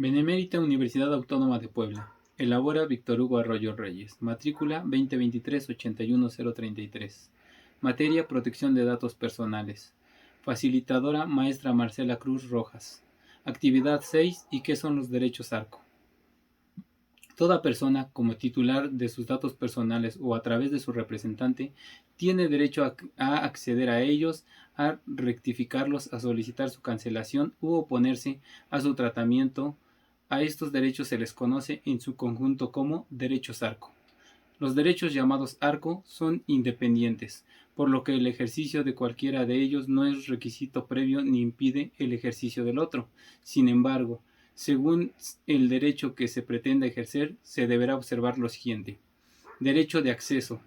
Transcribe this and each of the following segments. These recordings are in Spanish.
Benemérita Universidad Autónoma de Puebla. Elabora Víctor Hugo Arroyo Reyes. Matrícula 2023-81033. Materia: Protección de datos personales. Facilitadora: Maestra Marcela Cruz Rojas. Actividad 6. ¿Y qué son los derechos ARCO? Toda persona, como titular de sus datos personales o a través de su representante, tiene derecho a acceder a ellos, a rectificarlos, a solicitar su cancelación u oponerse a su tratamiento. A estos derechos se les conoce en su conjunto como derechos ARCO. Los derechos llamados ARCO son independientes, por lo que el ejercicio de cualquiera de ellos no es requisito previo ni impide el ejercicio del otro. Sin embargo, según el derecho que se pretenda ejercer, se deberá observar lo siguiente. Derecho de acceso.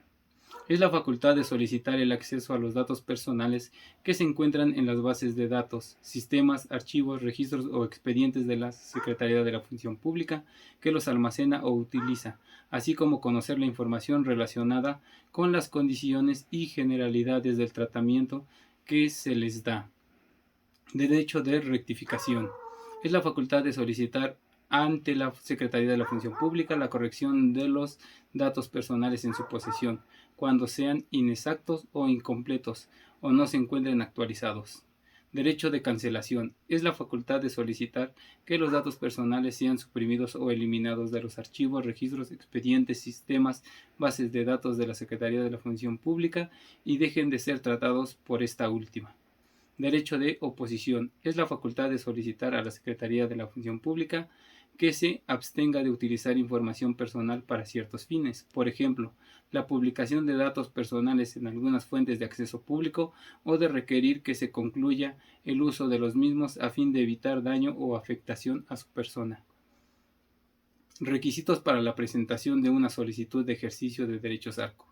Es la facultad de solicitar el acceso a los datos personales que se encuentran en las bases de datos, sistemas, archivos, registros o expedientes de la Secretaría de la Función Pública que los almacena o utiliza, así como conocer la información relacionada con las condiciones y generalidades del tratamiento que se les da. Derecho de rectificación. Es la facultad de solicitar ante la Secretaría de la Función Pública la corrección de los datos personales en su posesión, cuando sean inexactos o incompletos o no se encuentren actualizados. Derecho de cancelación. Es la facultad de solicitar que los datos personales sean suprimidos o eliminados de los archivos, registros, expedientes, sistemas, bases de datos de la Secretaría de la Función Pública y dejen de ser tratados por esta última. Derecho de oposición. Es la facultad de solicitar a la Secretaría de la Función Pública que se abstenga de utilizar información personal para ciertos fines, por ejemplo, la publicación de datos personales en algunas fuentes de acceso público o de requerir que se concluya el uso de los mismos a fin de evitar daño o afectación a su persona. Requisitos para la presentación de una solicitud de ejercicio de derechos ARCO.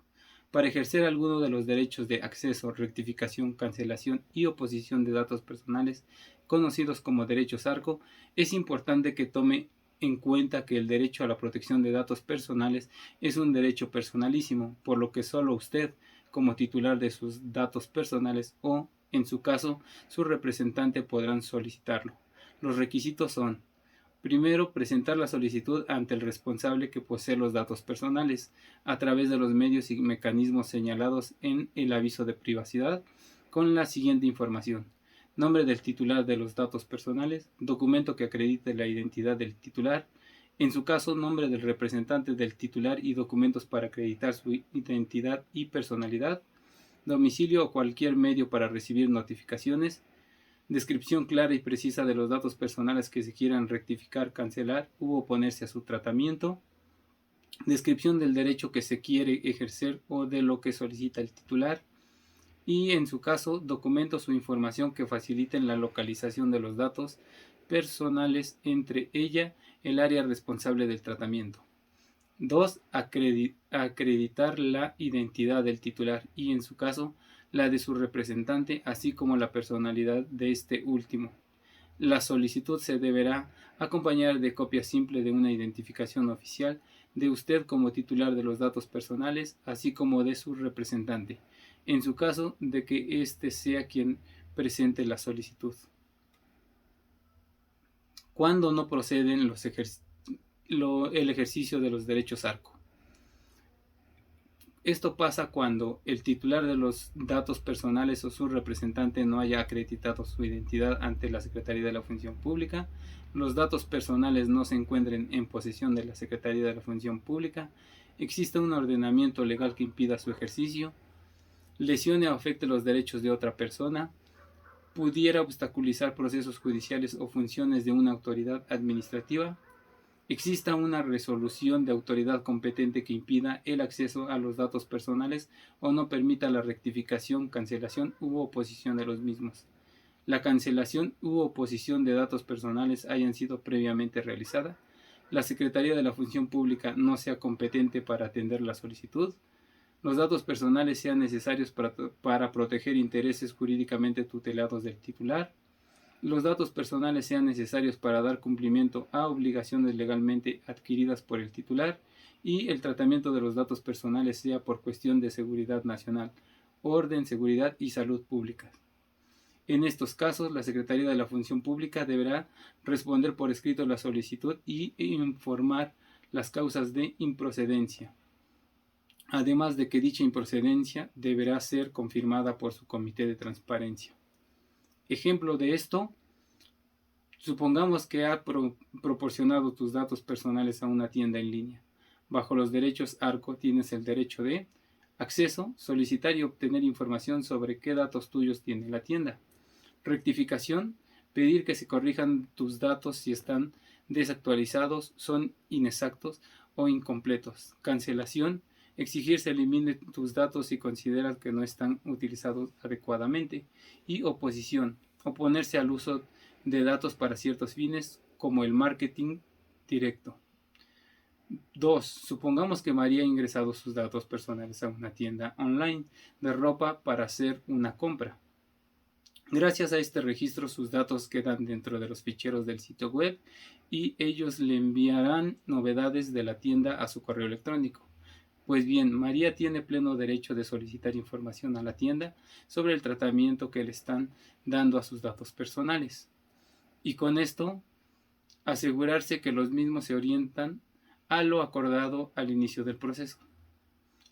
Para ejercer alguno de los derechos de acceso, rectificación, cancelación y oposición de datos personales, conocidos como derechos ARCO, es importante que tome en cuenta que el derecho a la protección de datos personales es un derecho personalísimo, por lo que solo usted, como titular de sus datos personales o, en su caso, su representante podrán solicitarlo. Los requisitos son: primero, presentar la solicitud ante el responsable que posee los datos personales, a través de los medios y mecanismos señalados en el aviso de privacidad, con la siguiente información: nombre del titular de los datos personales, documento que acredite la identidad del titular, en su caso, nombre del representante del titular y documentos para acreditar su identidad y personalidad, domicilio o cualquier medio para recibir notificaciones, descripción clara y precisa de los datos personales que se quieran rectificar, cancelar u oponerse a su tratamiento, descripción del derecho que se quiere ejercer o de lo que solicita el titular, y en su caso, documentos o información que faciliten la localización de los datos personales, entre ella el área responsable del tratamiento. 2. Acreditar la identidad del titular y, en su caso, la de su representante, así como la personalidad de este último. La solicitud se deberá acompañar de copia simple de una identificación oficial de usted como titular de los datos personales, así como de su representante, en su caso de que éste sea quien presente la solicitud. ¿Cuándo no proceden el ejercicio de los derechos ARCO? Esto pasa cuando el titular de los datos personales o su representante no haya acreditado su identidad ante la Secretaría de la Función Pública, los datos personales no se encuentren en posesión de la Secretaría de la Función Pública, existe un ordenamiento legal que impida su ejercicio, lesione o afecte los derechos de otra persona, pudiera obstaculizar procesos judiciales o funciones de una autoridad administrativa, exista una resolución de autoridad competente que impida el acceso a los datos personales o no permita la rectificación, cancelación u oposición de los mismos. La cancelación u oposición de datos personales hayan sido previamente realizada, la Secretaría de la Función Pública no sea competente para atender la solicitud, los datos personales sean necesarios para proteger intereses jurídicamente tutelados del titular, los datos personales sean necesarios para dar cumplimiento a obligaciones legalmente adquiridas por el titular y el tratamiento de los datos personales sea por cuestión de seguridad nacional, orden, seguridad y salud públicas. En estos casos, la Secretaría de la Función Pública deberá responder por escrito la solicitud y informar las causas de improcedencia, además de que dicha improcedencia deberá ser confirmada por su comité de transparencia. Ejemplo de esto: supongamos que has proporcionado tus datos personales a una tienda en línea. Bajo los derechos ARCO tienes el derecho de acceso, solicitar y obtener información sobre qué datos tuyos tiene la tienda. Rectificación: pedir que se corrijan tus datos si están desactualizados, son inexactos o incompletos. Cancelación: exigir se elimine tus datos si consideras que no están utilizados adecuadamente. Y oposición: oponerse al uso de datos para ciertos fines, como el marketing directo. 2. Supongamos que María ha ingresado sus datos personales a una tienda online de ropa para hacer una compra. Gracias a este registro, sus datos quedan dentro de los ficheros del sitio web y ellos le enviarán novedades de la tienda a su correo electrónico. Pues bien, María tiene pleno derecho de solicitar información a la tienda sobre el tratamiento que le están dando a sus datos personales. Y con esto, asegurarse que los mismos se orientan a lo acordado al inicio del proceso.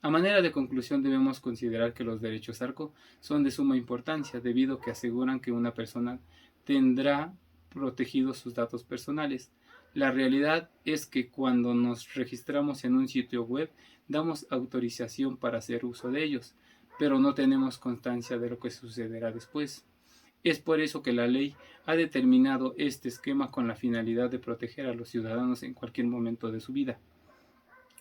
A manera de conclusión, debemos considerar que los derechos ARCO son de suma importancia, debido a que aseguran que una persona tendrá protegidos sus datos personales. La realidad es que cuando nos registramos en un sitio web, damos autorización para hacer uso de ellos, pero no tenemos constancia de lo que sucederá después. Es por eso que la ley ha determinado este esquema con la finalidad de proteger a los ciudadanos en cualquier momento de su vida.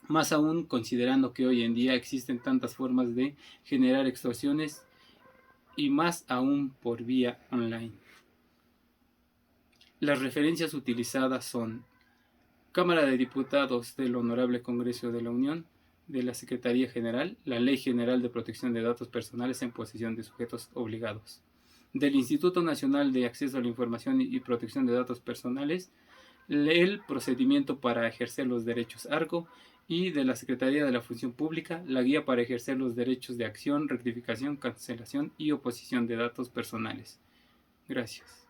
Más aún considerando que hoy en día existen tantas formas de generar extorsiones y más aún por vía online. Las referencias utilizadas son Cámara de Diputados del Honorable Congreso de la Unión, de la Secretaría General, la Ley General de Protección de Datos Personales en posesión de sujetos obligados, del Instituto Nacional de Acceso a la Información y Protección de Datos Personales, el procedimiento para ejercer los derechos ARCO, y de la Secretaría de la Función Pública, la guía para ejercer los derechos de acción, rectificación, cancelación y oposición de datos personales. Gracias.